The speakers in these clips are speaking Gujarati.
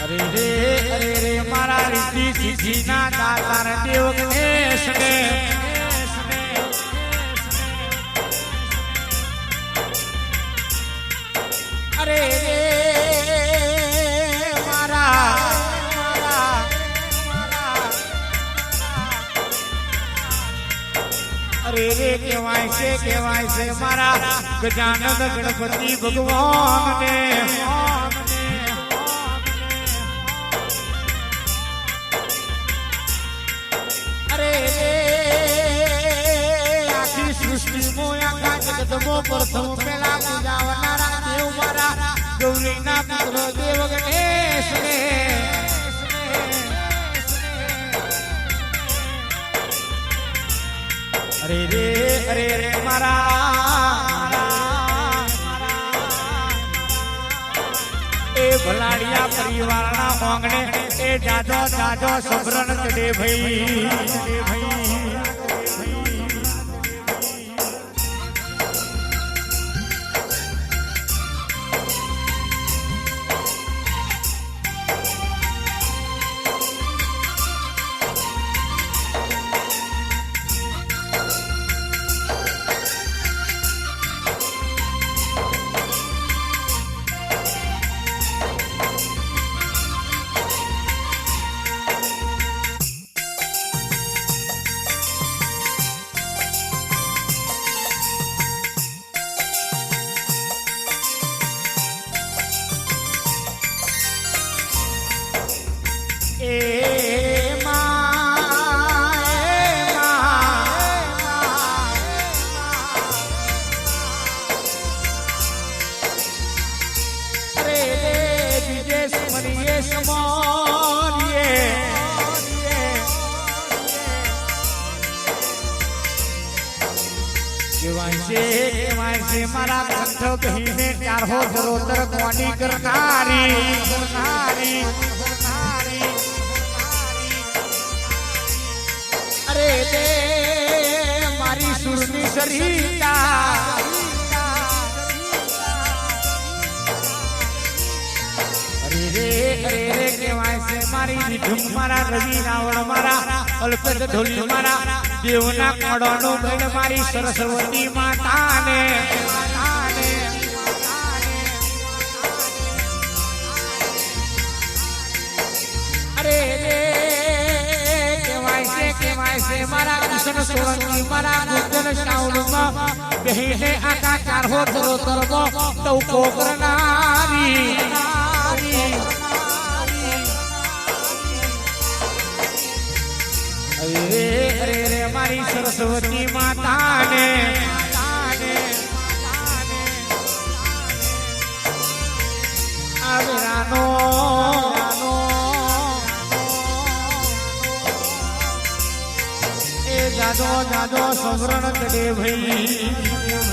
अरे रे मारा रिद्धि सिद्धि ना दातार देव गणेश ने अरे रे मारा अरे रे केवाय से मारा गजानन गणपति भगवान ने प्रथम पेला पूजावनारा देव मारा गौरीना पुत्र देव गणेश ने अरे रे मारा ए भलाड़िया परिवारना मांगने ए जाजो सबरण चढ़े भई केवायसे मारा कंठ कहीने चारो जरोतर क्वानी करनारी अरे दे मारी सुरनी सरिता अरे केवायसे मारी निधुम मारा रवि रावण मारा अल्पेश ढोली मारा देवना कड़ोनो भेड़ मारी सरस्वती माता ने अरे रे केवायसे मारा कृष्ण सोरंगी मारा गुंजन शाउलमा बहिने आका चारो जरोतरमो टौको करनारी अरे मारी सरस्वती माता ने आवेरानो ए जाजो सबरण चढ़े भई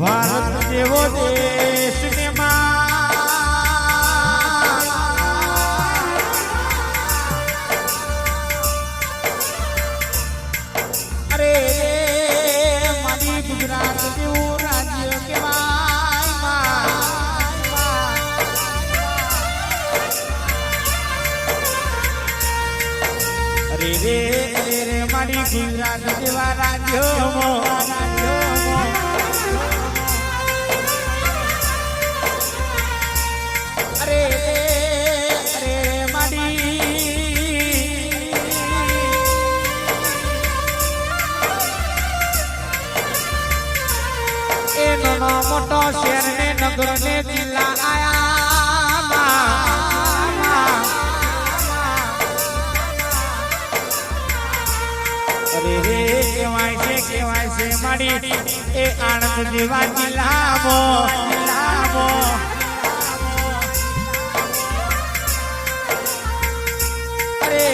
भारत देवो देश ने अरे मारी गुजरात देव राज्य के अरे मारी गुजरात देवा राज्य मोटो शहर ने नगर ने जिला आया એ આણંદ જેવા જિલ્લામાં અરે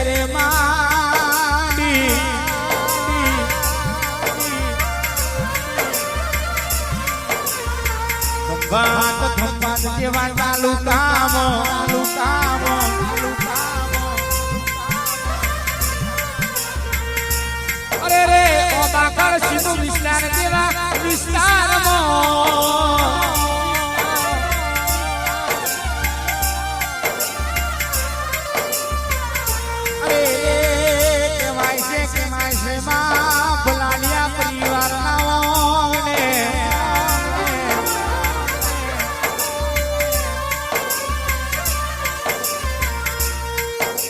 રે માડી ખંભાત જેવા તાલુકામાં અરે રે ઓબાકર સિંધુ વિસ્તાર જેવા વિસ્તારમાં અરે કેવાય છે માં ભલાલિયા પરિવારના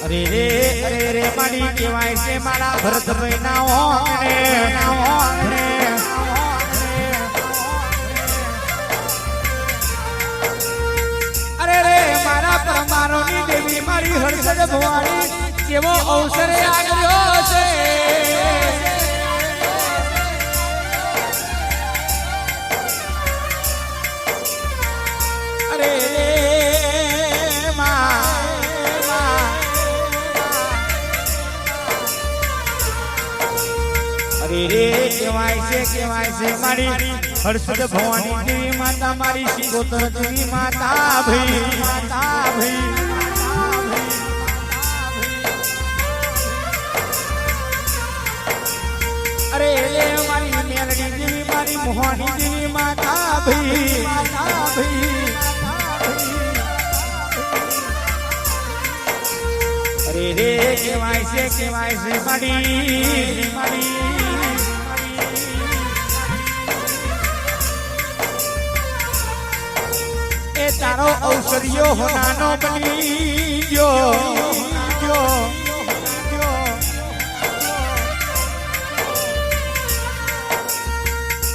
અરે રે મારી કેવાય છે મારા ભરતભાઈ ના અરે રે મારા પરમારો ની દેવી મારી હર્ષદ ભવાની કેવો અવસર આવ્યો છે અરે અરે કેવાય છે મારી હર્ષદ ભવાની દેવી માતા મારી સિકોતર દેવી માતા ભાઈ અરે મારી મેલડી દેવી મારી મોહની દેવી માતા ભાઈ અરે કેવાય છે મારી એ તારો ઔષધિયો હોનાનો બની ગયો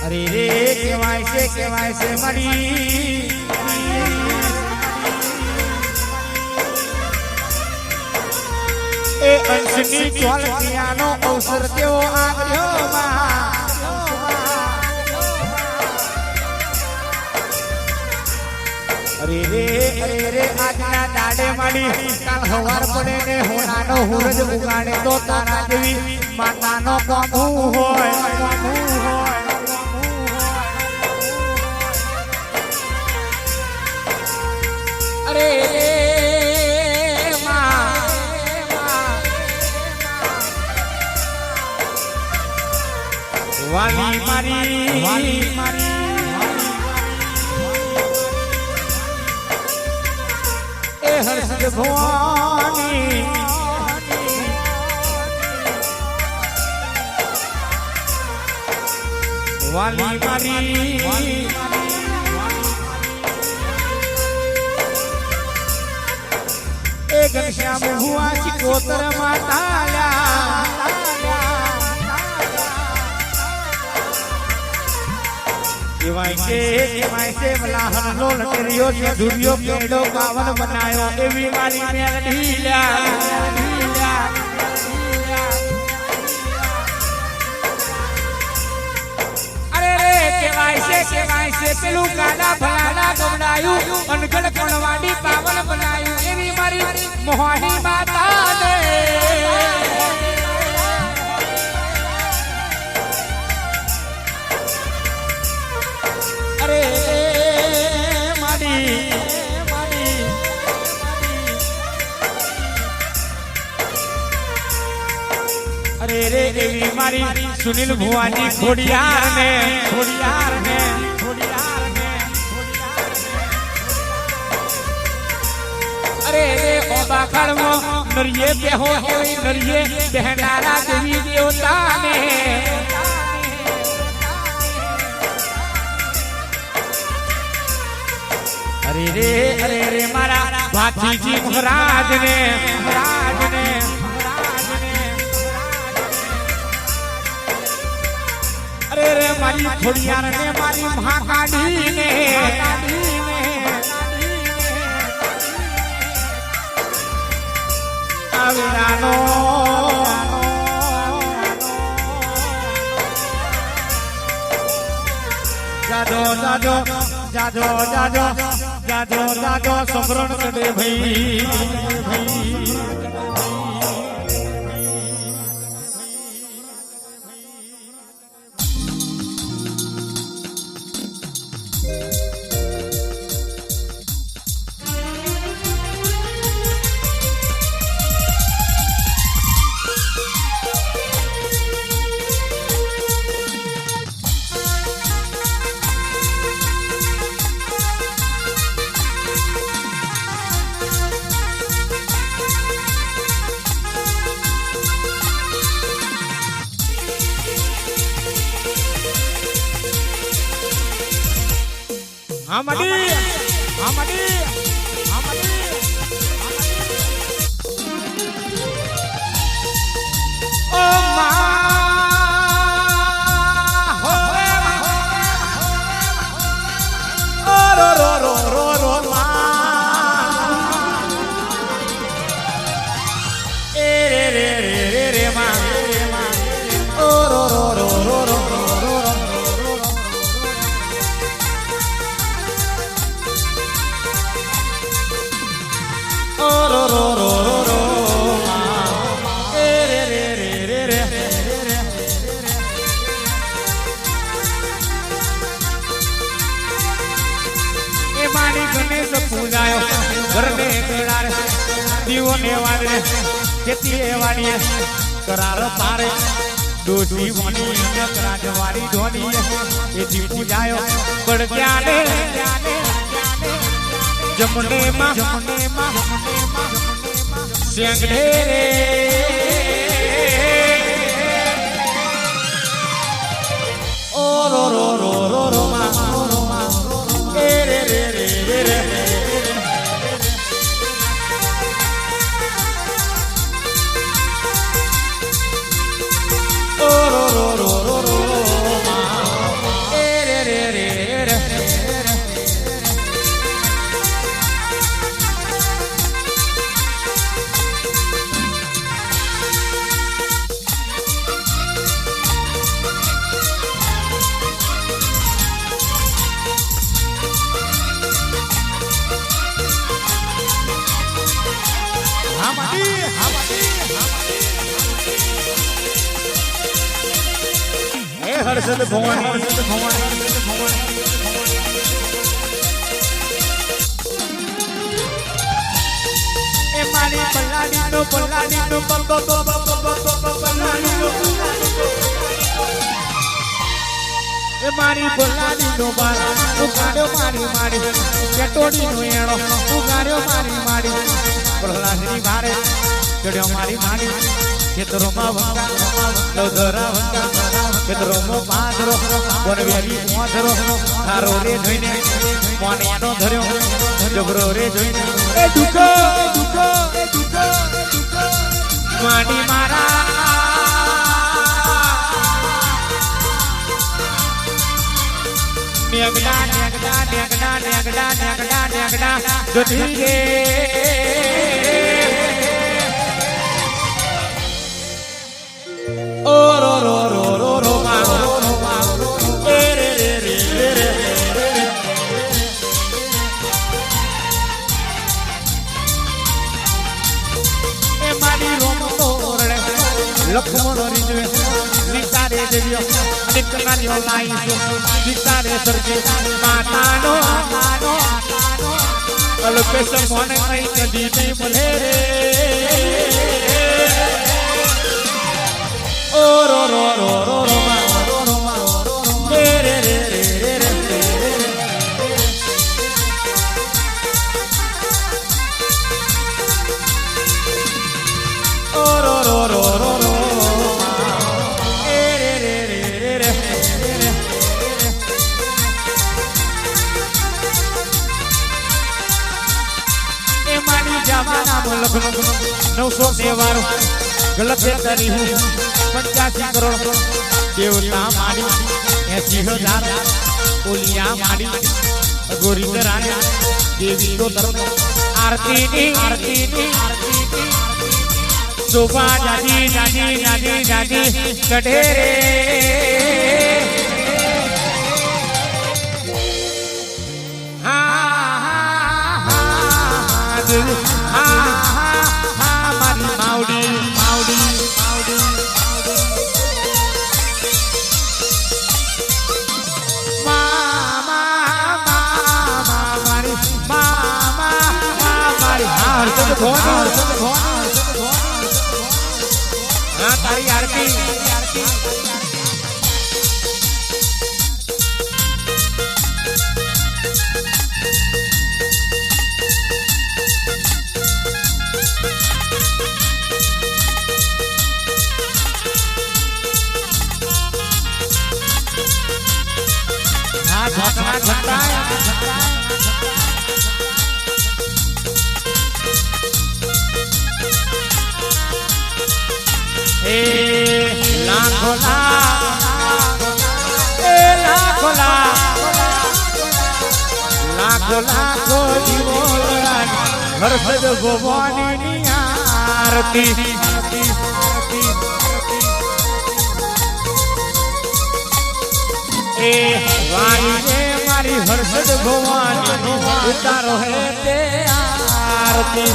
અરે કેવાય છે મારી એ અંશની ચોલકિયાનો અવસર તેવો આવ્યો અરે રે આજના દાડે માડી કાલ હવાર પડે ને હોનાનો હુરજ ઉગાડે તો તારા જેવી માતાનો કોમુ હોય અરે વાલી મારી એ હર્ષદ ભવાની વાલી મારી એ ઘનશ્યામ ભુવા સિકોતર માતા કેવાય છે મલાહન લો લટરિયો છે ધુરિયો કેડો કાવન બનાયો એવી મારી મેલડી અરે રે કેવાય છે પેલું કાલા ભલાના ગમડાયું અનગઢ કોણવાડી પાવન બનાયું એવી મારી મોહની માતા ને અરે માડી અરે રે એવી મારી સુનિલ ભુવાની ખોડિયાર ને અરે રે ઓબાખડમો નરિયે બેહો એવી નરિયે બહેનારા દેવી દેવતા ને અરે રે મારા ભાતીજી મહારાજ ને અરે રે મારી ખોડિયાર ને મારી મહાકાળી ને આવીરાનો જાજો જાજો જાજો જાજો જાજો જાજો સમરણ કરે ભાઈ Hamadi, Hamadi, Hamadi, oh ma, oh ro ma, re ma, oh ro. પૂજાયો ઘરને કેળાર દીવોને વાદરે ખેતીએ વાડીએ કરાર પારે ડોસી વણી રાજવાડી ધોની એથી પૂજાયો પડ્યાને જમણે માં સેંગડે રે ઓ રો માં રે હર્ષદ ભવાની એ મારી પલ્લાડીનો એ મારી પલ્લાડીનો બાર ઉગાડ્યો મારી ચટોડીનો એણો ઉગાડ્યો મારી પ્રહલાદની ભારે ચડ્યો મારી ખેતરોમાં વંગા લવધરા વંગા ખેતરોમાં પાથરો વનવેલી મોથરો ખારો રે જોઈને મોનિયાનો ધર્યો જબરો રે જોઈને એ દુખો માડી મારા નેગડા જોતી રે ઓ રો મા રે એ મારી રોમ તોરડે લખમણો રીજવે વિચારે દેવ્યો અને કનારીઓ લાઈ વિચારે સરજે માતાનો અલ્પેશ મોને કઈ કદી નહીં મળે રે ઓ રો મા રે ઓ રો એ મારી જમાના લખનો 900 વાળો ગલત કરી હું 85 કરોડ દેવતા માડી 80,000 ઓલિયા માડી ગોરી રાણી દેવી તો ધર્મ આરતીની શોભા જાજી કઢે રે મારી માવડી માવડી માવડી તારી આરતી લાખો જીવો હર્ષદ ભવાની આરતી એ વાણી રે મારી હર્ષદ ભવાની ઉતારો હે તે આરતી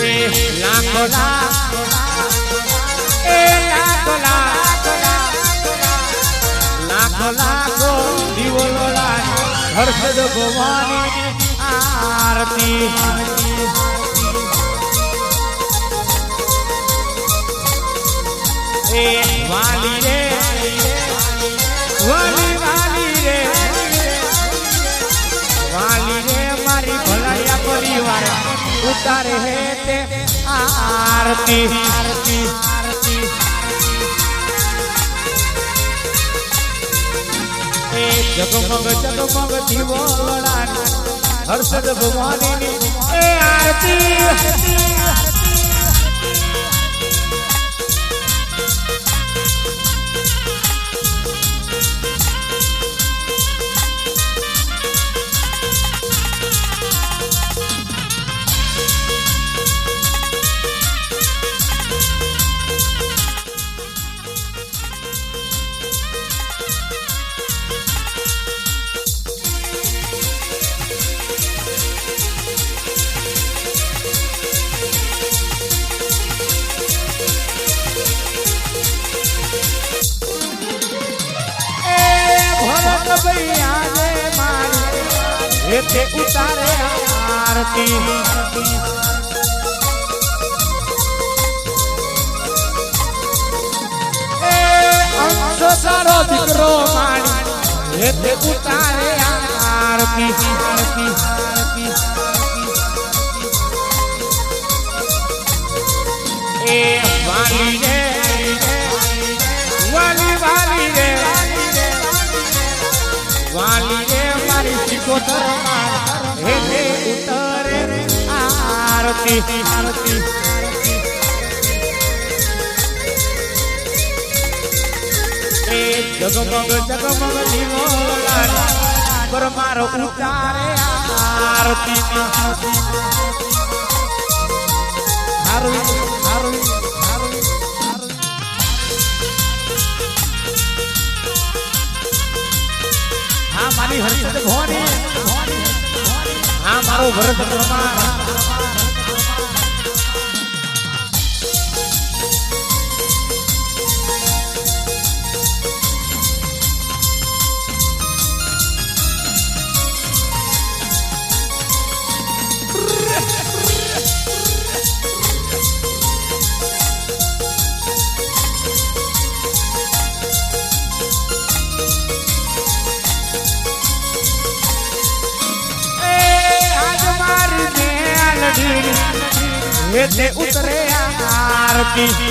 એ લાખો લાખો લાખો દીવો હર્ષદ ભવાની આરતી એ વાલી રે વાલી વાલી રે વાલી રે મારી ભલાયા પરિવાર ઉતારે હે તે આરતી આરતી આરતી જગમગ જગમગ દીવો હર્ષદ ભવાની એ આરતી તે ઉતારે આરતી એ અંશો સારો દીકરો માણી તે ઉતારે આરતી એ વાલી રે વાલી વાલી રે વાલી રે મારી શિકોતર હે ઉતરે આરતી આરતી એ જગમગ જગમગ દીવો પર મારો ઉતારે આરતી હારું હારું મારી હર્ષદ ભવાની હા મારો ભરત પ્રમાણ તે ઉતરે આરતી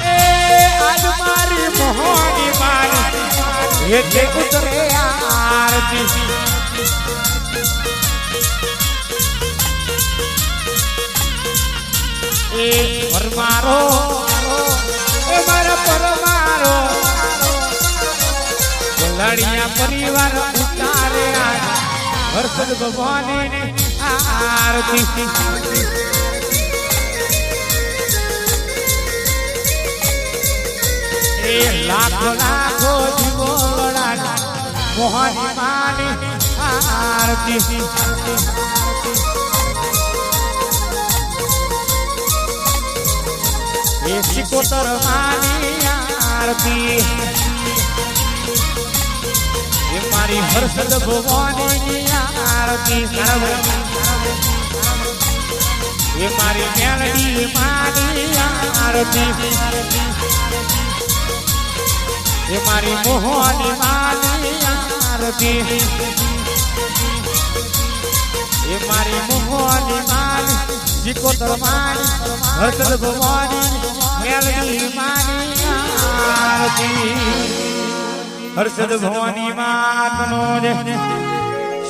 એ આજ મારી મોહની મારી તે ઉતરે આરતી એ પરમારો એ મારા પરમારો લડિયા પરિવાર ઉતારે હર્ષદ ભવાની આરતી એ લાખ લાખો જીવો વડાના મોહની માની આરતી એ સિકોતર માની આરતી એ મારી હર્ષદ ભવાની આરતી એ મારી મેલડી માની આરતી એ મારી મોહની માની આરતી એ મારી મોહની માની સિકોતર માની હર્ષદ ભવાની મેલડી માની આરતી હર્ષદ ભવાની માતનો જે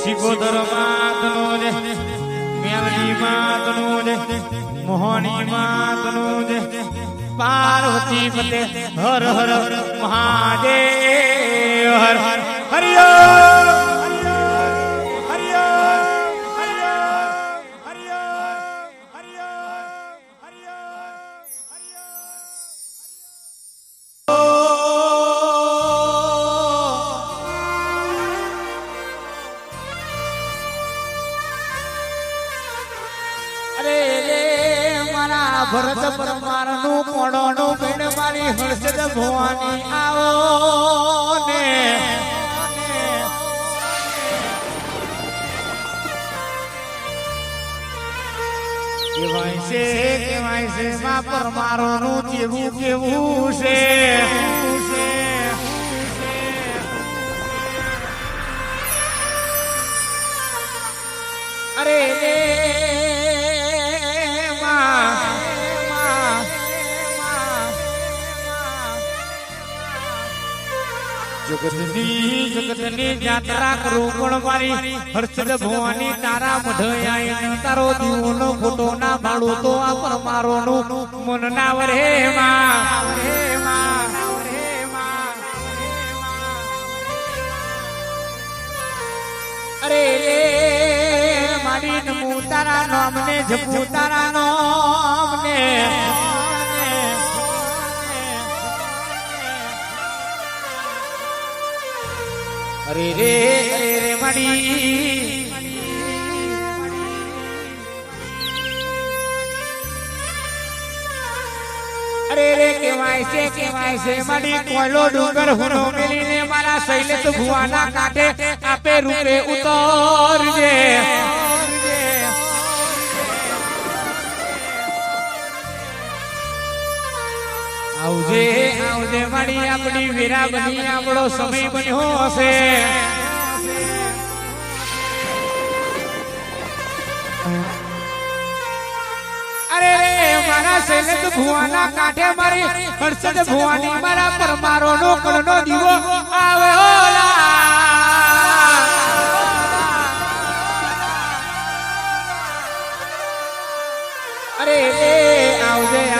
સિકોતર માતનો જે મેલડી માતનો જે મોહની માતનો જે પાર્વતી પતે હર હર મહાદેવ હર હર હરિયો ભરત પરમારનું પોળોનું બેન મારી હર્ષદ ભવાની આવો ને કેવાય છે માં પરમારોનું કેવું કેવું છે અરે જગતની યાત્રા કરું પણ મારી હર્ષદ ભવાની તારા મઢયા તારો દીવનો ફોટો ના ભાડું તો આ પરમારો નું મન ના વરે અરે મારી નમુ તારા નામ ને જપુ તારા નામ ને અરે રે માડી અરે રે કેવાય છે માડી કોયલો ડુંગર હુનો મેલીને મારા શૈલેષ ભુવાના કાંઠે આપે રૂપે ઉતરજે આવજે આવજે માડી આપણી વીરા બની આપણો સમય બન્યો હશે અરે રે મારા શૈલેષ ભુવાના કાંઠે મારી હર્ષદ ભુવાની મારા પરમારો નો કળનો દીવો આવ્યો અરે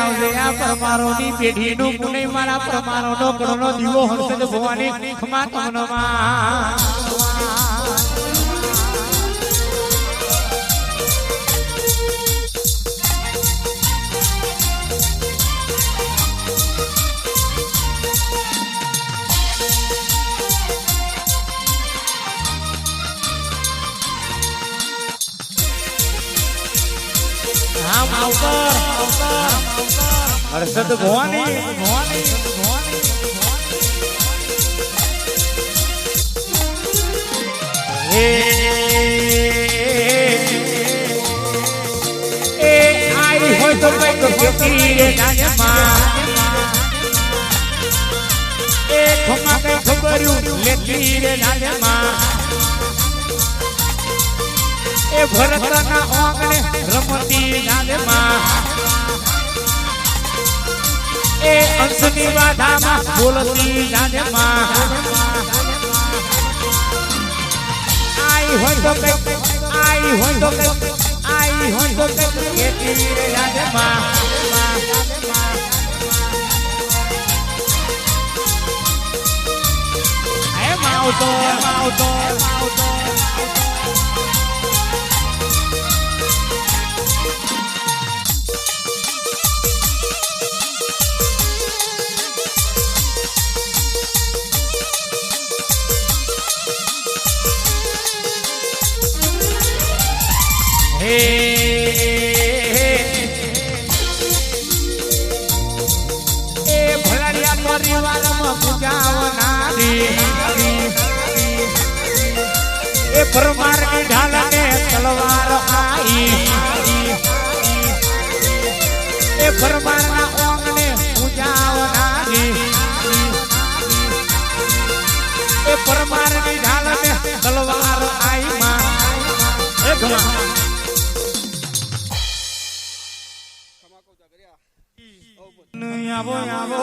આવજે આ પરમારોની પેઢીનું પુણે મારા પરમારોનો કળનો દીવો હર્ષદ ભવાની ખમા તમનમાં હર્ષદ ભવાની આઈ હોય તો કઈક ફેંકી ખમા કઈ ખબર્યું લેતી રે નાજમાં એ ભરતના આંગણે રમતી નાદમાં એ અંશની વાધામાં બોલતી નાદમાં આઈ હોય તો કઈક કેતી રે નાદમાં એ માવતો ભલાડિયા પરિવારમાં પૂજાવનારી એ પરમારની ઢાલને તલવાર આઈ એ પરમારના ઓંગને પૂજાવનારી એ પરમારની ઢાલને તલવાર આઈ માં એ ઘણા આવો આવો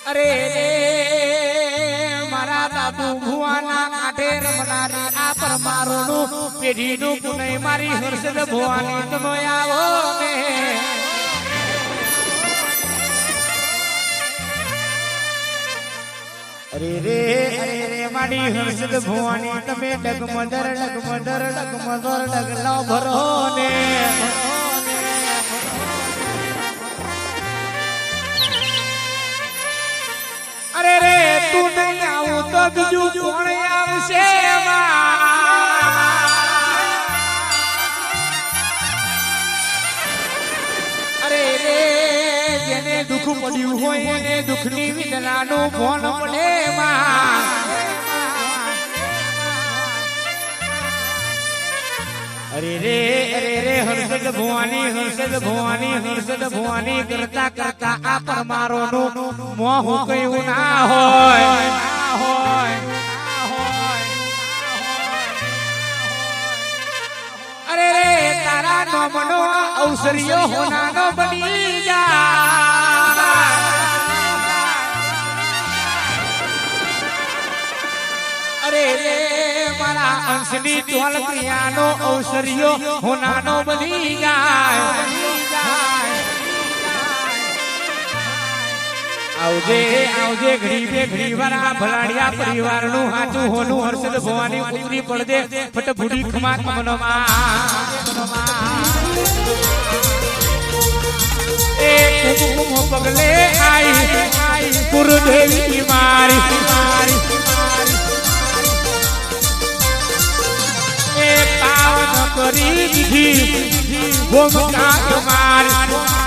અરે મારા દાદુ ભુવાના કાંઠે રમનારી આ પરમારોનું પેઢીનું પુનઃ મારી હર્ષદ ભુવાની તમે આવો ને અરે રે મારી હર્ષદ ભુવાની તમે ડગમદર ડગલો ભરો ને અરે રે તું નહીં આવું તો બીજું કોણ આવશે અરે રે જેને દુઃખ પડ્યું હોય એને દુઃખની વિદલાનું ફોન પડે અરે રે હર્ષદ ભુવાની કરતા કરતા આ પરમારોનું મોહ કયું ના હોય અરે રે તારા નોમનો અવસરીયો હોનાનો બની જા અરે રે મારા અંશની તોલ પ્રિયાનો અવસરીયો હોનાનો બની જાય આવજે ઘડી વાળા ભલાડિયા પરિવારનું હાચું હોનું હર્ષદ ભવાની ઉતરી પડદે ફટ ભૂડી ખમા એ કુમકુમ પગલે આઈ કુરુદેવી મારી એ પાવન કરી દીધી ભૂમકા મારી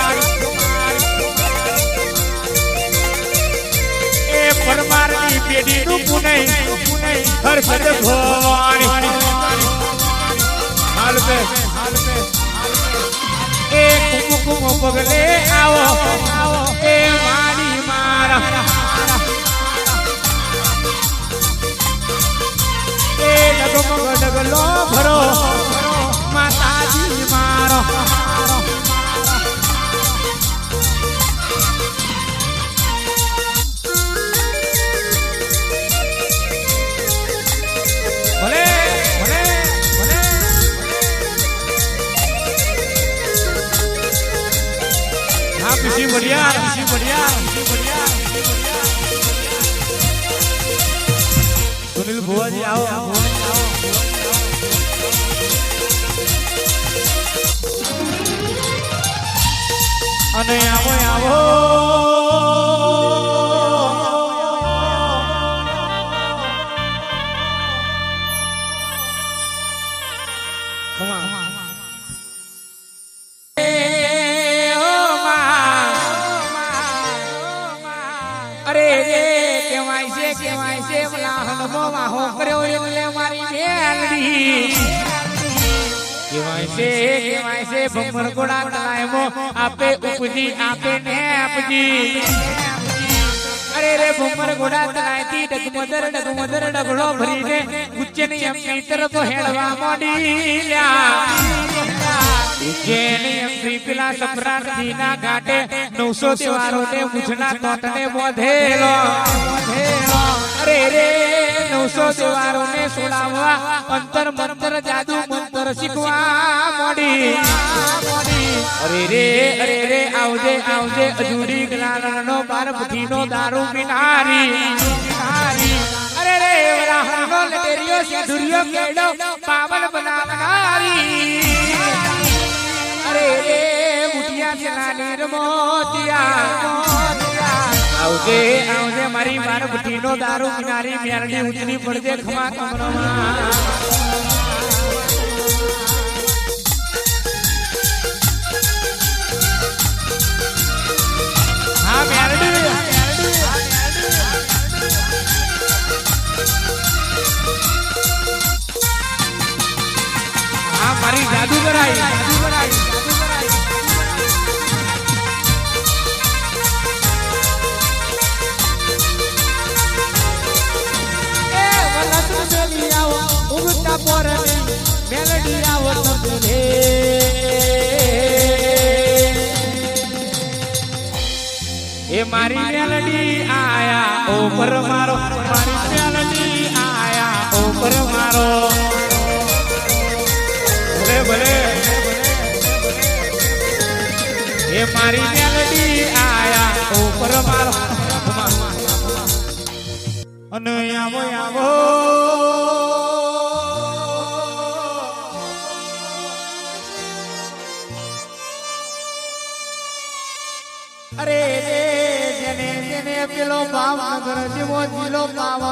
એ પરમારની પેઢીનું પુનઃ હર્ષદ ભવાની હાલ પે એ કુમકુમ પગલે આવો એ મારી મારા એ ડગલો ભરો માતાજી મારો बढ़िया सुनील भुआ जी आओ अने आवो भमर गोड़ा तलायमो आपे उपजी आपे ने आपजी अरे रे भमर गोड़ा तलायती डगमदर डगलो भरीने उज्जैनी अपनी तरफ हेड़वा मोडील्या उज्जैनी अपनी पिला सप्राट दीना घाटे 900 देवारों ने मुझना तोतने बोधेलो अरे रे 900 देवारों ने सुनावा अंतर मंत्र जादू मंत्र शिकवा मोडी अरे रे आवजे अजूरी ज्ञाननो पार्वतीनो दारू पिनारी अरे रे राहनो लटेरियो सिंदूरियो केडो पावन बनावनारी अरे रे मुटिया चलानी मोतिया આવજે આવજે મારી બારબટીનો દારૂ કિનારી મેરડી ઉતરી પડજે ખમા કમરમાં હા મેરડી હા મારી જાદુગર આવી ઉગતા પોરની મેલડી આવો તમને એ મારી મેલડી આયા ઓપર મારો મારી મેલડી આયા ઓપર મારો ભલે ભલે એ મારી મેલડી આયા ઓપર મારો અને આવો આવો અરે જેને જેને પેલો ભાવનગર જેવો જિલ્લો ભાવ